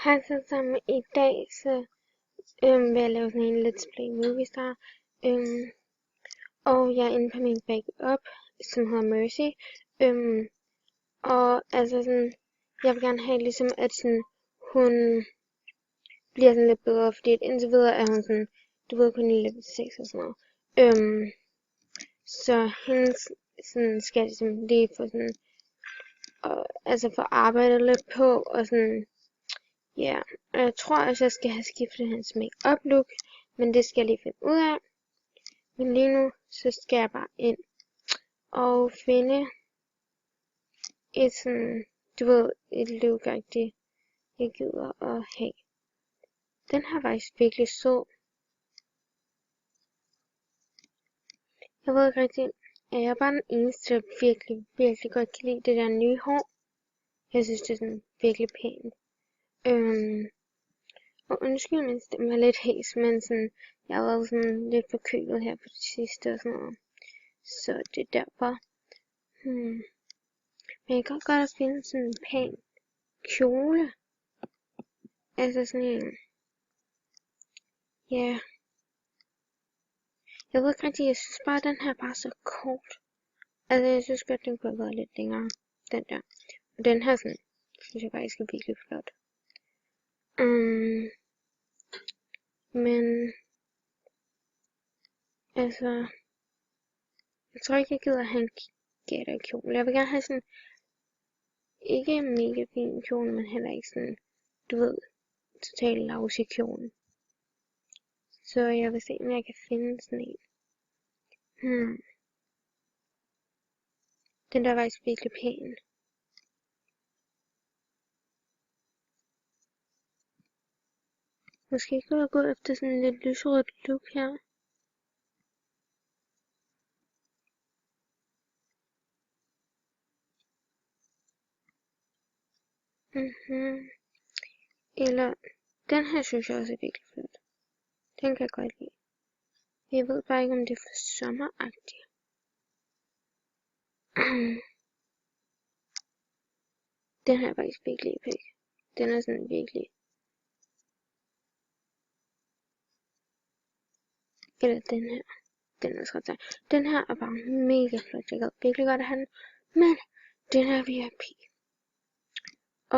Hej så sammen. I dag så vil jeg lave sådan en Let's Play Movistar. Og jeg er inde på min backup, som hedder Mercy. Og altså sådan, jeg vil gerne have ligesom, at sådan, hun bliver sådan lidt bedre, fordi indtil videre er hun sådan, du ved, kun i level 6 og sådan noget. Så hende sådan, skal jeg ligesom lige få sådan, altså få arbejdet lidt på, og sådan, ja, og jeg tror også, jeg skal have skiftet hans make-up look, men det skal jeg lige finde ud af. Men lige nu, så skal jeg bare ind og finde et sådan, du ved, et look-agtigt, jeg gider at have. Den her er faktisk virkelig sød. Jeg ved ikke rigtig, er jeg bare den eneste, der virkelig godt kan lide det der nye hår. Jeg synes, det er sådan virkelig pænt. Og undskyld, min stemme er lidt hæs, men sådan, jeg har været sådan lidt forkølet her på det sidste og sådan noget. Så det er derfor. Men jeg kan godt finde sådan en pæn kjole. Altså sådan en. Ja. Jeg ved ikke rigtig, jeg synes bare, den her bare så kort. Altså jeg synes godt, den kunne have været lidt længere. Den der. Og den her sådan, synes jeg faktisk er virkelig flot. Men altså, jeg tror ikke, jeg gider have en gætterkjole. Jeg vil gerne have sådan, ikke en mega fin kjole, men heller ikke sådan, du ved, totalt lousy kjole. Så jeg vil se, om jeg kan finde sådan en. Den der er faktisk virkelig pæn. Måske kunne jeg gå efter sådan en lidt lyserødt look her. Eller, den her synes jeg også er virkelig flot. Den kan jeg godt lide. Jeg ved bare ikke, om det er for sommeragtigt. Den her er faktisk virkelig epic. Den er sådan virkelig. Eller den her. Den er også ret sej. Den her er bare mega flot. Jeg gad virkelig godt at have den. Men den er VIP.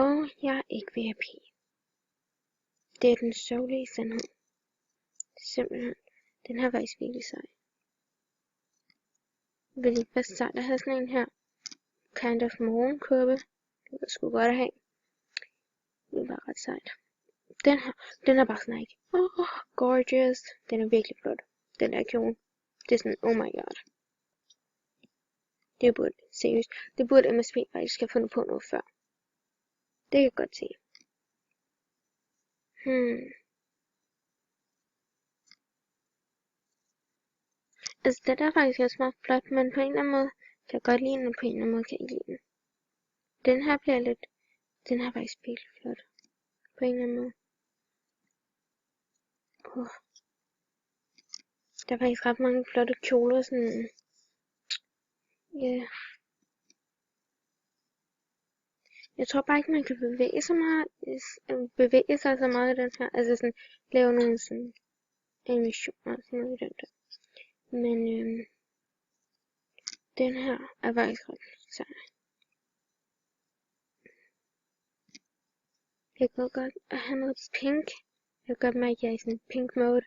Og jeg er ikke VIP. Det er den sørgelige sandhed. Simpelthen. Den her er faktisk virkelig sej. Vil ikke være sejt at have sådan en her kind of morgenkåbe. Det var sgu godt at have. Det er bare ret sejt. Den her, den er bare sådan ikke. Gorgeous. Den er virkelig flot. Den der kjole. Det er sådan, oh my god. Det burde, seriøst. Det burde MSP faktisk have fundet på noget før. Det kan jeg godt se. Altså, det der er faktisk også meget flot, men på en eller anden måde kan jeg godt lide den, og på en eller anden måde kan jeg ikke lide den. Den her bliver lidt, den her er faktisk virkelig flot. På en eller anden måde. Der er faktisk ret mange flotte kjoler, sådan, ja. Jeg tror bare ikke, man kan bevæge sig så meget i den her. Altså sådan, lave nogle sådan animationer og sådan noget i den der. Men den her er faktisk ret sej. Jeg kan godt have noget pink. Jeg kan godt mærke, at jeg er i sådan pink mode,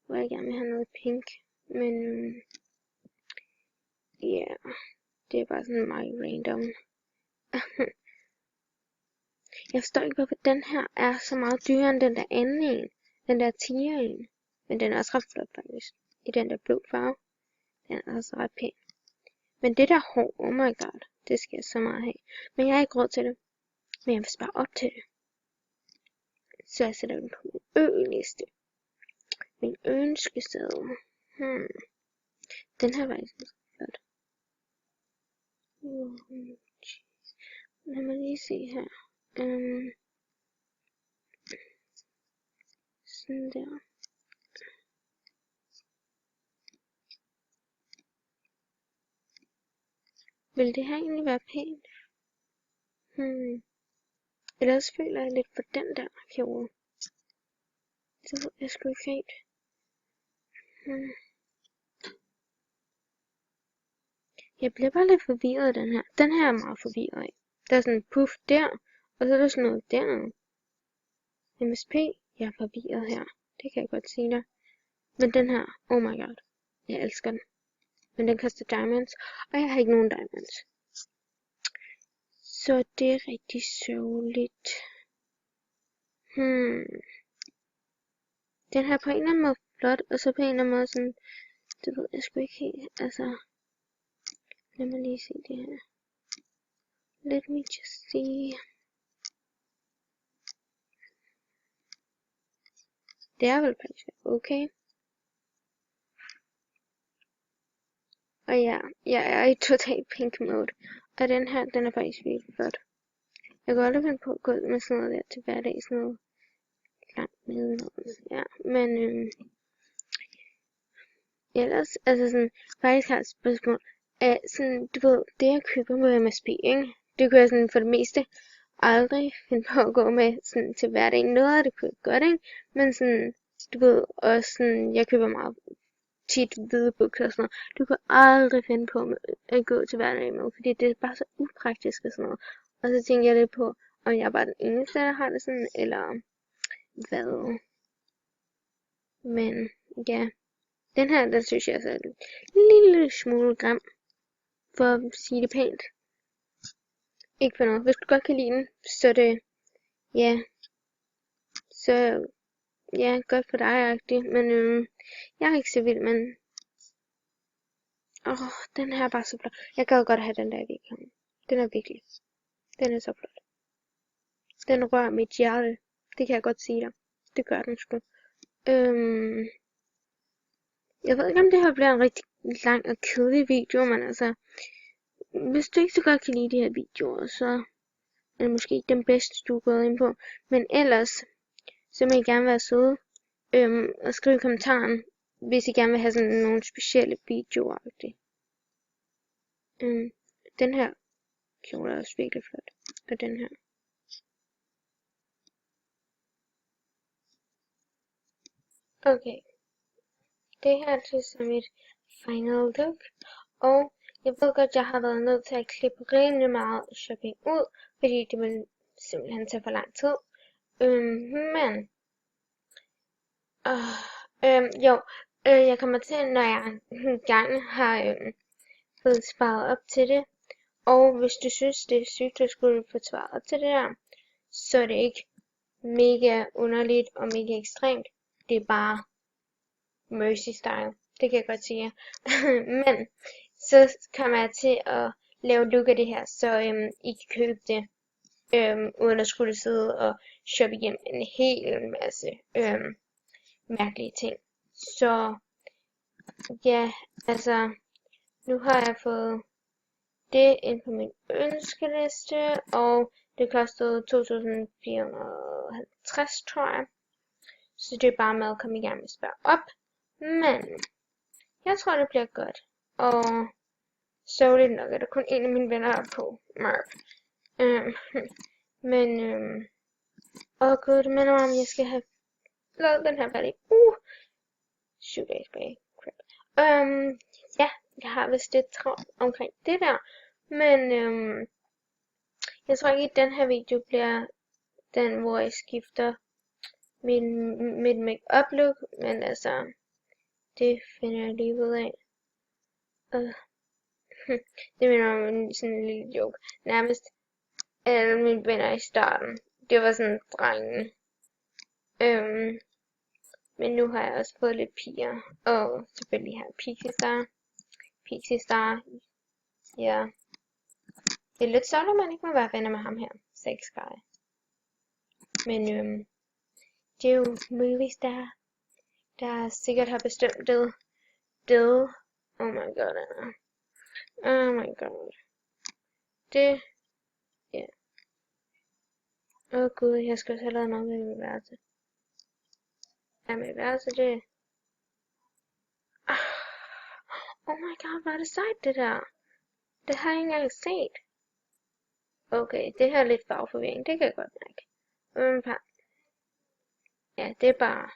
hvor jeg gerne vil have noget pink. Men ja, det er bare sådan meget random. Jeg forstår ikke, hvorfor den her er så meget dyrere end den der anden en. Den der 10'er en. Men den er også ret flot faktisk. I den der blå farve. Den er også ret pæn. Men det der hår, oh my god. Det skal jeg så meget have. Men jeg har ikke råd til det. Men jeg vil spare op til det. Så jeg sætter den på min ø-liste. Min ønskeseddel. Den her var ikke så flot. Lad mig lige se her. Sådan der. Vil det her egentlig være pænt? Ellers føler jeg lidt for den der kjole. Det ved jeg sgu ikke helt. Jeg bliver bare lidt forvirret af den her. Den her er meget forvirret af. Der er sådan en puff der, og så er der sådan noget dernede. MSP, jeg er forvirret her. Det kan jeg godt sige dig. Men den her, oh my god. Jeg elsker den. Men den koster diamonds, og jeg har ikke nogen diamonds. Så det er rigtig sørgeligt. Den her på en eller anden måde flot, og så på en eller anden måde sådan, det ved jeg sgu ikke helt, altså. Lad mig lige se det her. Let me just see. Det er vel faktisk okay. Og ja, jeg er i total pink mode. Og den her, den er faktisk virkelig flot. Jeg kan aldrig finde på at gå ud med sådan noget der til hverdag, sådan noget langt med noget. Ja, men ellers, altså sådan, faktisk har jeg et spørgsmål. Sådan, du ved, det jeg køber med MSP, ikke? Det kunne jeg sådan for det meste aldrig finde på at gå med sådan til hverdag. Noget af det kunne jeg godt, ikke? Men sådan, du ved, også sådan, jeg køber meget tit hvide bukser og sådan noget. Du kan aldrig finde på at gå til hverdag med, fordi det er bare så upraktisk og sådan noget. Og så tænker jeg lidt på, om jeg er bare den eneste, der har det sådan, eller hvad. Men ja, den her, den synes jeg er en lille smule grim, for at sige det pænt. Ikke for noget. Hvis du godt kan lide den, så det, ja, så ja, godt for dig-agtigt. Men jeg er ikke så vild, men den her er bare så flot. Jeg gad godt have den der i virkeligheden. Den er virkelig. Den er så flot. Den rører mit hjerte. Det kan jeg godt sige dig. Det gør den sgu. Jeg ved ikke, om det her bliver en rigtig lang og kedelig video, men altså, hvis du ikke så godt kan lide de her videoer, så er det måske ikke den bedste, du er gået ind på. Men ellers, så må I gerne være søde og skrive i kommentaren, hvis I gerne vil have sådan nogle specielle videoer. Den her kjole er også virkelig flot. Og den her. Okay. Det her er så mit final look. Og jeg ved godt, jeg har været nødt til at klippe rimelig meget shopping ud, fordi det ville simpelthen tage for lang tid. Men jeg kommer til, når jeg engang har fået sparet op til det. Og hvis du synes, det er sygt at skulle få sparet op til det der, så er det ikke mega underligt og mega ekstremt. Det er bare Mercy style. Det kan jeg godt sige. Men så kommer jeg til at lave look af det her, så I kan købe det uden at skulle sidde og shoppe igennem en hel masse mærkelige ting. Så ja, altså nu har jeg fået det ind på min ønskeliste, og det kostede 2.450, tror jeg. Så det er bare med at komme i gang med at spare op. Men jeg tror, det bliver godt. Og sørgeligt nok er der kun en af mine venner er på Mark. Men gud, det minder mig om, jeg skal have lavet den her færdig. Syv dage tilbage. Crap. Ja, jeg har vist lidt travlt omkring det der. Men jeg tror ikke, at den her video bliver den, hvor jeg skifter mit make-up look. Men altså, det finder jeg lige ud af. Det minder om sådan en lille joke. Nærmest alle mine venner i starten, det var sådan drenge. Men nu har jeg også fået lidt piger. Og selvfølgelig her Pixie Star. Ja. Det er lidt sørgeligt, at man ikke må være venner med ham her. Sex guy. Men det er jo movies, der sikkert har bestemt det. Oh my god, Anna. Oh my god. Det, ja. Gud, jeg skal også have lavet noget med mit værelse. Ja, mit værelse, det. Oh my god, hvor er det sejt, det der. Det har jeg ikke engang set. Okay, det her er lidt farveforvirring, det kan jeg godt mærke. Ja, det er bare...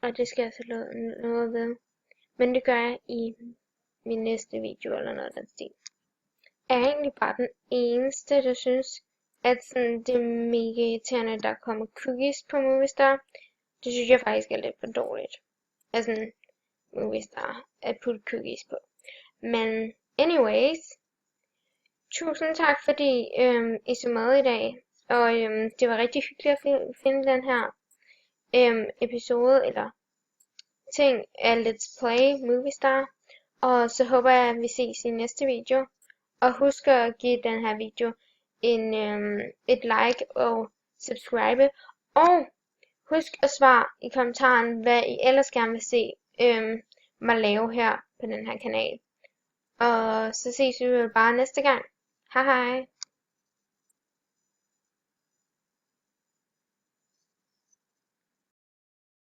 Og det skal jeg så lave noget ved. Men det gør jeg i min næste video eller noget af den stil. Jeg er egentlig bare den eneste, der synes, at sådan, det er mega irriterende, der kommer cookies på Movistar. Det synes jeg faktisk er lidt for dårligt. Altså, Movistar at putte cookies på. Men anyways, tusind tak fordi I så med i dag. Og det var rigtig hyggeligt at finde den her episode eller ting af Let's Play Movistar. Og så håber jeg, at vi ses i næste video. Og husk at give den her video et like og subscribe. Og husk at svare i kommentaren, hvad I ellers gerne vil se mig lave her på den her kanal. Og så ses vi vel bare næste gang. Hej hej.